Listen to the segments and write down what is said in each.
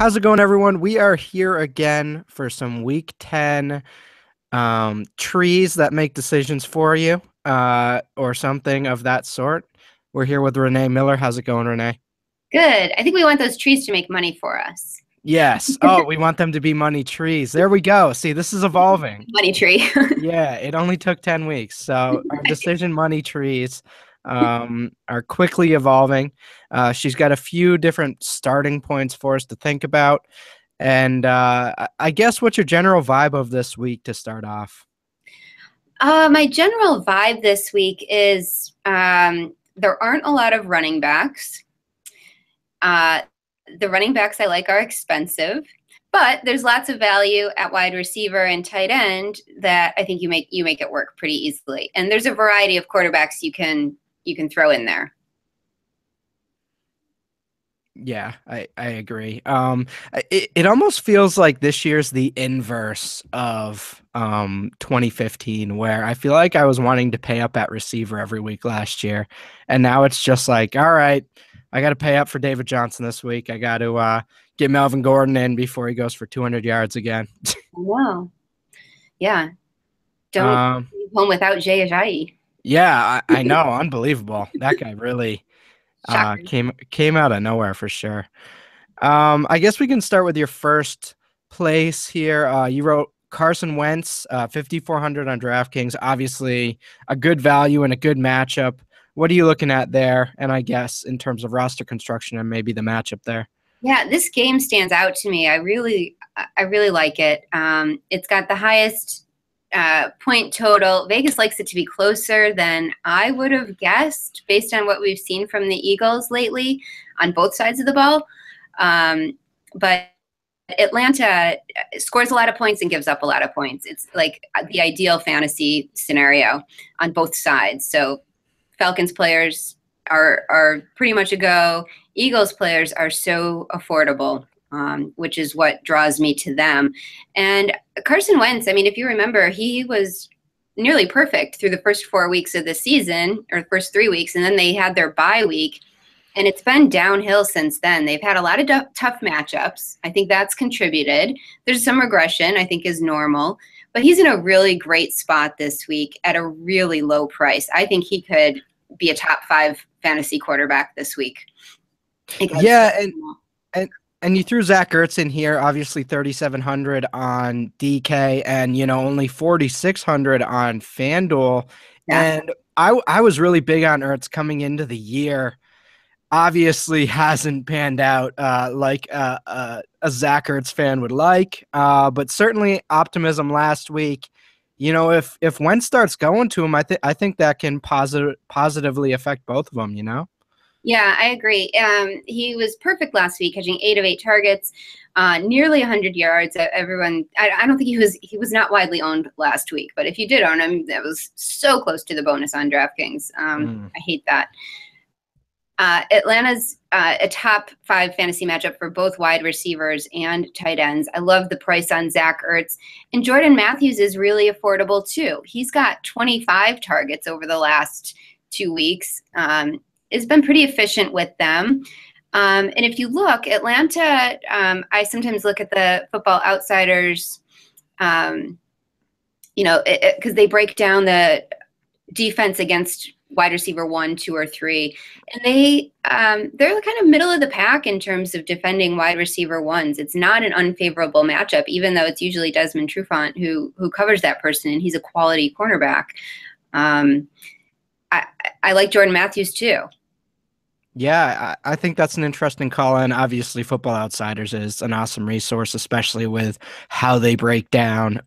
How's it going, everyone? We are here again for some Week 10 trees that make decisions for you, or something of that sort. We're here with Renee Miller. How's it going, Renee? Good. I think we want those trees to make money for us. Yes. Oh, we want them to be money trees. There we go. See, this is evolving. Money tree. Yeah, it only took 10 weeks. So our decision money trees are quickly evolving. She's got a few different starting points for us to think about. And I guess what's your general vibe of this week to start off? My general vibe this week is there aren't a lot of running backs. The running backs I like are expensive, but there's lots of value at wide receiver and tight end that I think you make it work pretty easily. And there's a variety of quarterbacks you can throw in there. Yeah, I agree. It almost feels like this year's the inverse of 2015, where I feel like I was wanting to pay up at receiver every week last year, and now it's just like, all right, I got to pay up for David Johnson this week. I got to get Melvin Gordon in before he goes for 200 yards again. Wow. Yeah. Don't Um, leave home without Jay Ajayi. yeah, I know, unbelievable. That guy really Shocker. came out of nowhere for sure. I guess we can start with your first place here. You wrote Carson Wentz, 5,400 on DraftKings. Obviously, a good value and a good matchup. What are you looking at there? And I guess in terms of roster construction and maybe the matchup there. Yeah, this game stands out to me. I really like it. It's got the highest point total. Vegas likes it to be closer than I would have guessed based on what we've seen from the Eagles lately on both sides of the ball. But Atlanta scores a lot of points and gives up a lot of points. It's like the ideal fantasy scenario on both sides. So Falcons players are pretty much a go. Eagles players are so affordable, which is what draws me to them. And Carson Wentz, I mean, if you remember, he was nearly perfect through the first 4 weeks of the season, or the first 3 weeks, and then they had their bye week. And it's been downhill since then. They've had a lot of tough matchups. I think that's contributed. There's some regression, I think, is normal. But he's in a really great spot this week at a really low price. I think he could be a top 5 fantasy quarterback this week. Yeah, and you threw Zach Ertz in here, obviously 3,700 on DK, and only 4,600 on FanDuel. Yeah. And I was really big on Ertz coming into the year. Obviously hasn't panned out like a Zach Ertz fan would like, but certainly optimism last week. If Wentz starts going to him, I think that can positively affect both of them. Yeah, I agree. He was perfect last week, catching 8 of 8 targets, nearly 100 yards. Everyone, I don't think he was not widely owned last week, but if you did own him, that was so close to the bonus on DraftKings. I hate that. Atlanta's a top 5 fantasy matchup for both wide receivers and tight ends. I love the price on Zach Ertz. And Jordan Matthews is really affordable too. He's got 25 targets over the last 2 weeks. Has been pretty efficient with them. And if you look, Atlanta, I sometimes look at the Football Outsiders, because they break down the defense against wide receiver 1, 2, or 3, and they're kind of middle of the pack in terms of defending wide receiver ones. It's not an unfavorable matchup, even though it's usually Desmond Trufant who covers that person, and he's a quality cornerback. I like Jordan Matthews too. Yeah, I think that's an interesting call. And obviously, Football Outsiders is an awesome resource, especially with how they break down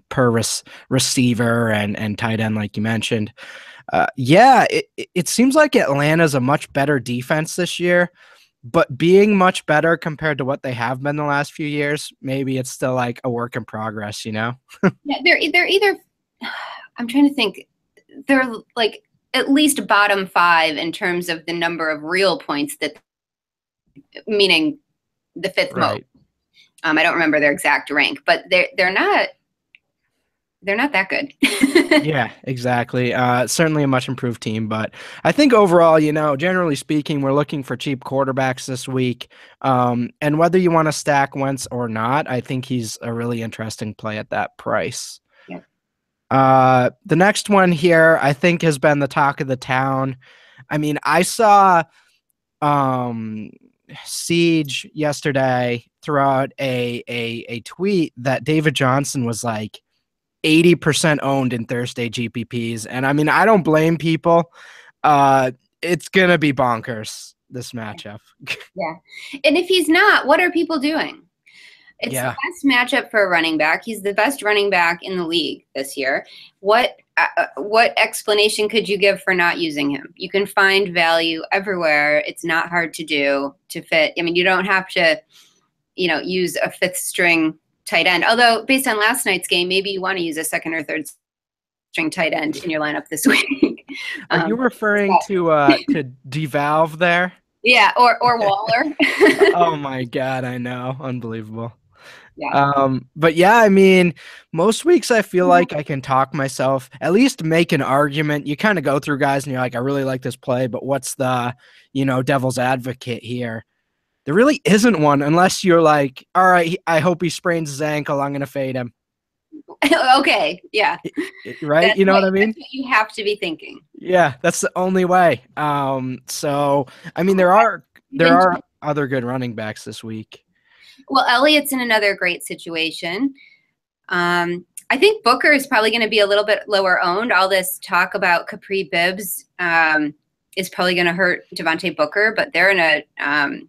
per receiver and tight end, like you mentioned. Yeah, it seems like Atlanta's a much better defense this year, but being much better compared to what they have been the last few years, maybe it's still like a work in progress, Yeah, they're either. I'm trying to think. They're like at least bottom 5 in terms of the number of real points meaning the 5th most. Right. I don't remember their exact rank, but they're not they're not that good. Yeah, exactly. Certainly a much improved team, but I think overall, generally speaking, we're looking for cheap quarterbacks this week. And whether you want to stack Wentz or not, I think he's a really interesting play at that price. Yeah. The next one here, I think, has been the talk of the town. I mean, I saw um, Siege yesterday throw out a tweet that David Johnson was like 80% owned in Thursday GPPs. And I mean, I don't blame people. It's going to be bonkers, this matchup. Yeah. And if he's not, what are people doing? It's the Yeah. best matchup for a running back. He's the best running back in the league this year. What explanation could you give for not using him? You can find value everywhere. It's not hard to do to fit. I mean, you don't have to, use a fifth string tight end. Although based on last night's game, maybe you want to use a second or third string tight end in your lineup this week. Are you referring to devalve there? Yeah, or Waller. Oh my God, I know. Unbelievable. Yeah. But yeah, I mean, most weeks I feel like I can talk myself, at least make an argument. You kind of go through guys and you're like, I really like this play, but what's the, devil's advocate here? There really isn't one unless you're like, all right, I hope he sprains his ankle. I'm going to fade him. Okay. Yeah. Right. That's You know what I mean? That's what you have to be thinking. Yeah, that's the only way. So I mean, there are other good running backs this week. Well, Elliott's in another great situation. I think Booker is probably going to be a little bit lower owned. All this talk about Capri Bibbs is probably going to hurt Devontae Booker, but they're in a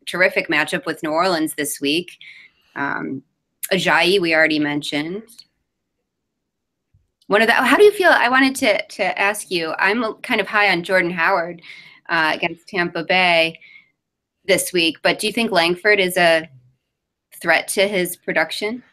terrific matchup with New Orleans this week. Ajayi, we already mentioned. How do you feel? I wanted to ask you. I'm kind of high on Jordan Howard against Tampa Bay this week, but do you think Langford is a threat to his production?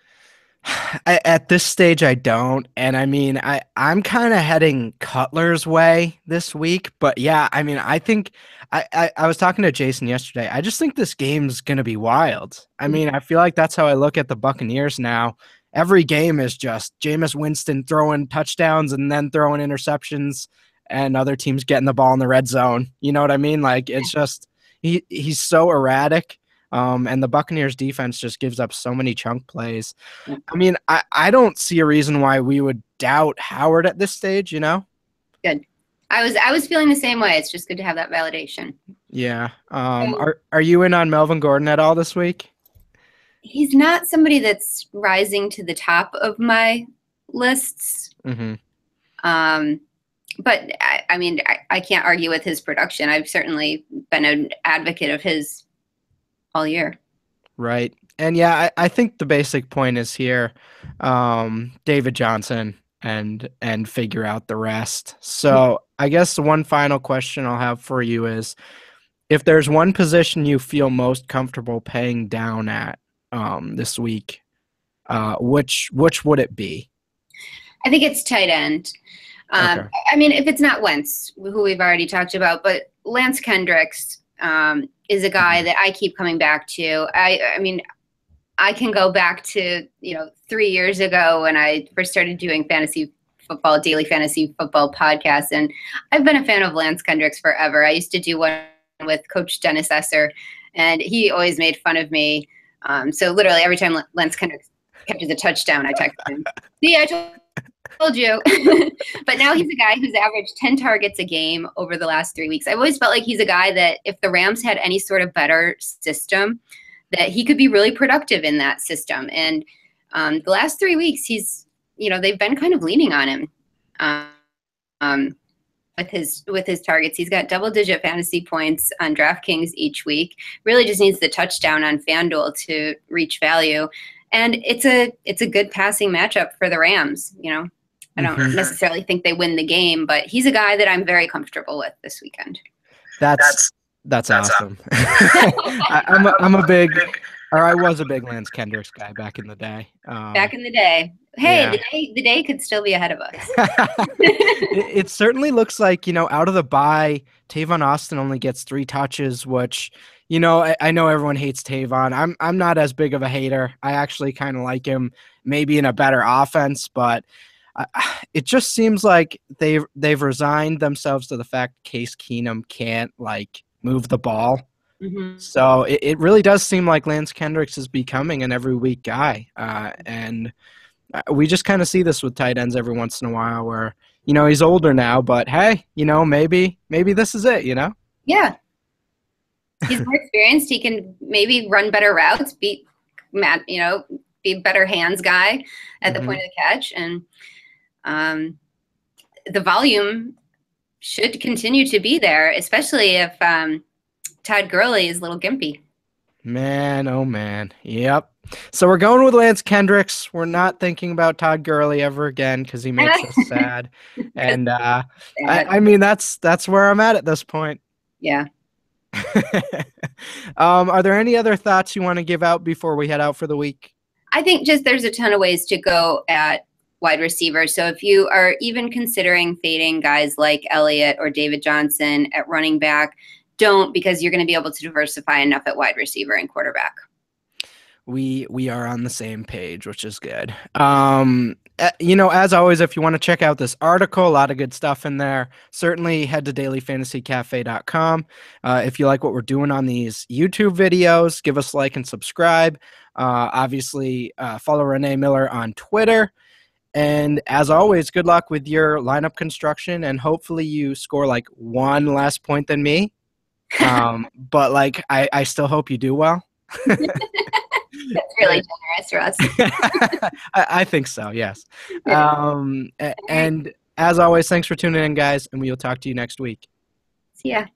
At this stage, I don't. And I mean, I'm kind of heading Cutler's way this week. But yeah, I mean, I think I was talking to Jason yesterday. I just think this game's going to be wild. I mean, I feel like that's how I look at the Buccaneers now. Every game is just Jameis Winston throwing touchdowns and then throwing interceptions and other teams getting the ball in the red zone. You know what I mean? Like, it's just he's so erratic. And the Buccaneers defense just gives up so many chunk plays. I mean, I don't see a reason why we would doubt Howard at this stage, Good. I was feeling the same way. It's just good to have that validation. Yeah. Are you in on Melvin Gordon at all this week? He's not somebody that's rising to the top of my lists. Mm-hmm. But I mean, I can't argue with his production. I've certainly been an advocate of his all year. Right. And yeah, I think the basic point is here, David Johnson and figure out the rest. So I guess the one final question I'll have for you is, if there's one position you feel most comfortable paying down at this week, which would it be? I think it's tight end. Okay. I mean, if it's not Wentz, who we've already talked about, but Lance Kendricks is a guy that I keep coming back to. I mean, I can go back to 3 years ago when I first started doing daily fantasy football podcasts, and I've been a fan of Lance Kendricks forever. I used to do one with Coach Dennis Esser, and he always made fun of me. So literally every time Lance Kendricks catches a touchdown, I text him, "See, I told you." But now he's a guy who's averaged 10 targets a game over the last 3 weeks. I've always felt like he's a guy that if the Rams had any sort of better system, that he could be really productive in that system. And the last 3 weeks, they've been kind of leaning on him with his targets. He's got double-digit fantasy points on DraftKings each week. Really just needs the touchdown on FanDuel to reach value. And it's a good passing matchup for the Rams. I don't necessarily think they win the game, but he's a guy that I'm very comfortable with this weekend. That's awesome. I was a big Lance Kendricks guy back in the day. Back in the day. Hey, yeah. the day could still be ahead of us. It certainly looks like, out of the bye, Tavon Austin only gets 3 touches, which, I know everyone hates Tavon. I'm not as big of a hater. I actually kind of like him maybe in a better offense, but uh, it just seems like they've resigned themselves to the fact Case Keenum can't like move the ball. Mhm. So it really does seem like Lance Kendricks is becoming an every week guy, and we just kind of see this with tight ends every once in a while, where he's older now, but hey, maybe this is it, Yeah. He's more experienced. He can maybe run better routes, beat Matt, be a better hands guy at the Hmm. point of the catch. And the volume should continue to be there, especially if Todd Gurley is a little gimpy. Man, oh man. Yep. So we're going with Lance Kendricks. We're not thinking about Todd Gurley ever again because he makes us sad. And I mean that's where I'm at this point. Yeah. Are there any other thoughts you want to give out before we head out for the week? I think just there's a ton of ways to go at wide receiver. So if you are even considering fading guys like Elliott or David Johnson at running back, don't, because you're going to be able to diversify enough at wide receiver and quarterback. We are on the same page, which is good. As always, if you want to check out this article, a lot of good stuff in there. Certainly head to dailyfantasycafe.com. If you like what we're doing on these YouTube videos, give us a like and subscribe. Obviously, follow Renee Miller on Twitter. And as always, good luck with your lineup construction, and hopefully you score like one less point than me. But like, I still hope you do well. That's really generous, Russ. I think so, yes. Yeah. And as always, thanks for tuning in, guys, and we'll talk to you next week. See ya.